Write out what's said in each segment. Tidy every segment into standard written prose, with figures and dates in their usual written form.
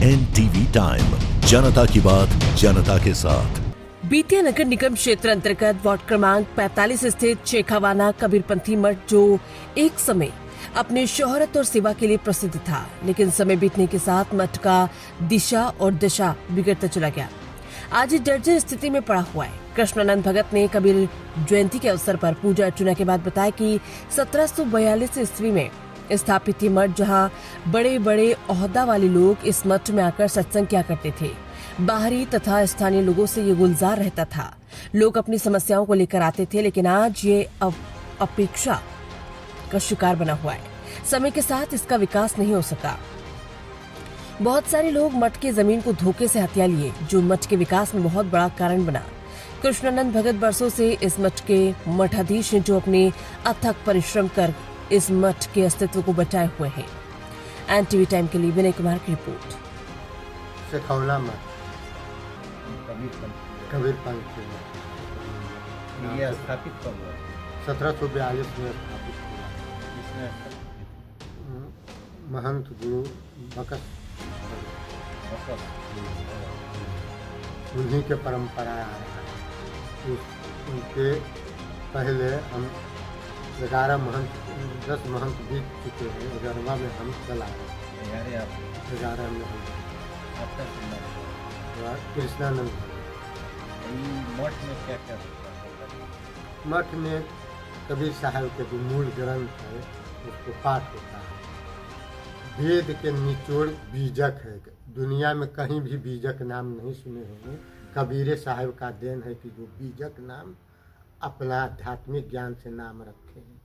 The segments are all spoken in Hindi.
NTV टाइम, जनता की बात जनता के साथ। बीतिया नगर निगम क्षेत्र अंतर्गत वार्ड क्रमांक 45 स्थित शेखावाना कबीरपंथी मठ जो एक समय अपने शोहरत और सेवा के लिए प्रसिद्ध था, लेकिन समय बीतने के साथ मठ का दिशा और दशा बिगड़ता चला गया। आज इस जर्जर स्थिति में पड़ा हुआ है। कृष्णानंद भगत ने कबीर जयंती के अवसर पर पूजा अर्चना के बाद बताया कि 1742 ईस्वी में स्थापित ये मठ, जहां बड़े बड़े ओहदा वाले लोग इस मठ में आकर सत्संग किया करते थे। बाहरी तथा स्थानीय लोगों से ये गुलजार रहता था। लोग अपनी समस्याओं को लेकर आते थे, लेकिन आज ये अपेक्षा का शिकार बना हुआ है। समय के साथ इसका विकास नहीं हो सका। बहुत सारे लोग मठ की जमीन को धोखे से हथिया लिए, जो मठ के विकास में बहुत बड़ा कारण बना। कृष्णानंद भगत बरसों से इस मठ के मठाधीश हैं, जो अपने अथक परिश्रम कर इस मठ के अस्तित्व को बचाए हुए हैं। NTV टाइम के लिए विनय कुमार की रिपोर्ट। शेखावाना मठ कबीरपंथी ये स्थापित कब हुआ? 1742 में स्थापित हुआ। किसने स्थापित किया? महंत गुरु बकस उन्हीं के परंपरा आ रहा है। उनके पहले हम 11 महंत 10 महंत बीत चुके हैं। 11वां में हम चला रहे हैं। 11 में हम आपका सुनना है। कृष्णानंद मठ में क्या क्या होता है? मठ में कबीर साहब के जो मूल ग्रंथ है उसको पाठ होता है। वेद के निचोड़ बीजक है। दुनिया में कहीं भी बीजक नाम नहीं सुने होंगे। कबीर साहब का देन है कि जो बीजक नाम अपना आध्यात्मिक ज्ञान से नाम रखे हैं।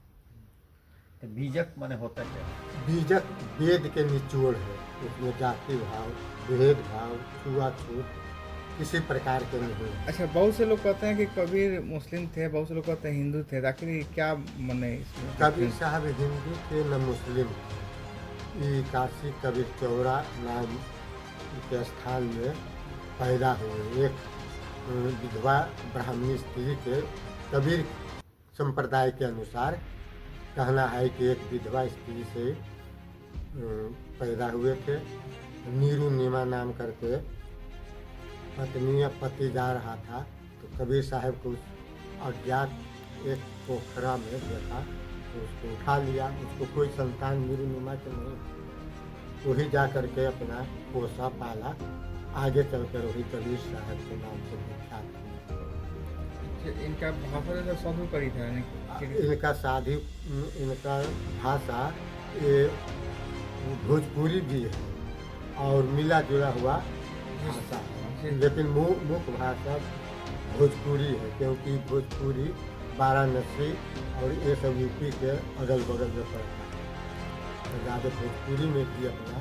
तो बीजक माने होता क्या? बीजक वेद के निचोड़ है। उसमें जाति भाव, भेद भाव, छुआछूत किसी प्रकार के नहीं है। अच्छा, बहुत से लोग कहते हैं कि कबीर मुस्लिम थे, बहुत से लोग कहते हैं हिंदू थे। आखिर ये क्या मने इसमें? कबीर साहब हिंदू थे न मुस्लिम थे। ये काशी कबीर चौरा नाम के स्थान में पैदा हुए। एक विधवा ब्राह्मणी स्त्री के कबीर संप्रदाय के अनुसार कहना है कि एक विधवा स्त्री से पैदा हुए थे। नीरू नीमा नाम करके पत्नी या पति जा रहा था, तो कबीर साहब को उस अज्ञात एक पोखरा में देखा, तो उसको उठा लिया। उसको कोई संतान नीरू नीमा के नहीं, वही जा करके अपना पोसा पाला। आगे चलकर वही कबीर साहब के नाम से विख्यात हुआ। इनका भाषा जो साधु करी था, इनका भाषा ये भोजपुरी भी है और मिला जुला हुआ भाषा है, लेकिन मुख्य भाषा भोजपुरी है, क्योंकि भोजपुरी वाराणसी और ये सब यूपी के अगल बगल में पड़ता है। तो ज़्यादा भोजपुरी में भी अपना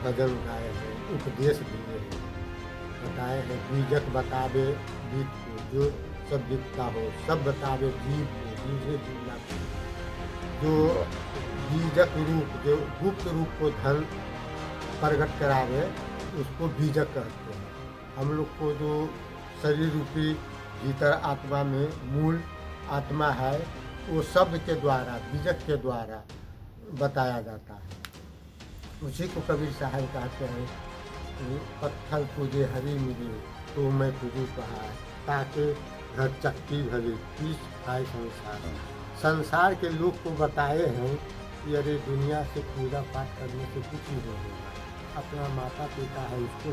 भजन गाए हैं, उपदेश दिए हैं, बताए हैं। बीजक बतावे बीत को, जो सब दिखता हो सब बतावे जीव को, जीवे जीवना को। जो बीजक रूप, जो गुप्त रूप को धन प्रकट करावे, उसको बीजक कहते हैं। हम लोग को जो शरीर रूपी भीतर आत्मा में मूल आत्मा है, वो शब्द के द्वारा, बीजक के द्वारा बताया जाता है। उसी को कबीर साहब कहते हैं कि पत्थर पूजे हरी मिली तो मैं तुझे कहा, ताकि घर चक्की भली पीस खाए संसार। संसार के लोग को बताए हैं कि अरे दुनिया से पूजा पाठ करने से कुछ नहीं होगा। अपना माता पिता है उसको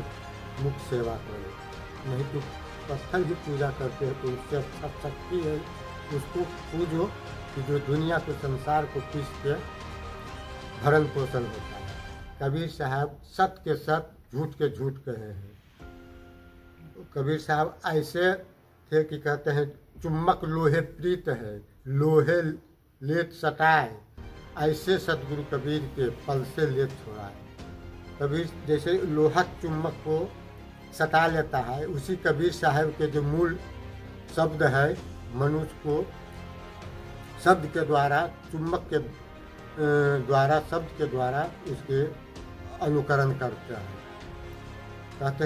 मुख्य सेवा करो, नहीं तो पत्थर भी पूजा करते हैं तो उससे अच्छा शक्ति है, उसको पूजो कि जो दुनिया को संसार को पीस के भरण पोषण होता है। कबीर साहब सत्य के सत्य, झूठ के झूठ कहे हैं। कबीर साहब ऐसे थे कि कहते हैं चुम्बक लोहे प्रीत है, लोहे लेत सटाए, ऐसे सतगुरु कबीर के पल से लेत छोड़ाए। कबीर जैसे लोहा चुम्बक को सटा लेता है, उसी कबीर साहब के जो मूल शब्द है, मनुष्य को शब्द के द्वारा, चुम्बक के द्वारा, शब्द के द्वारा उसके अनुकरण करता है। कहते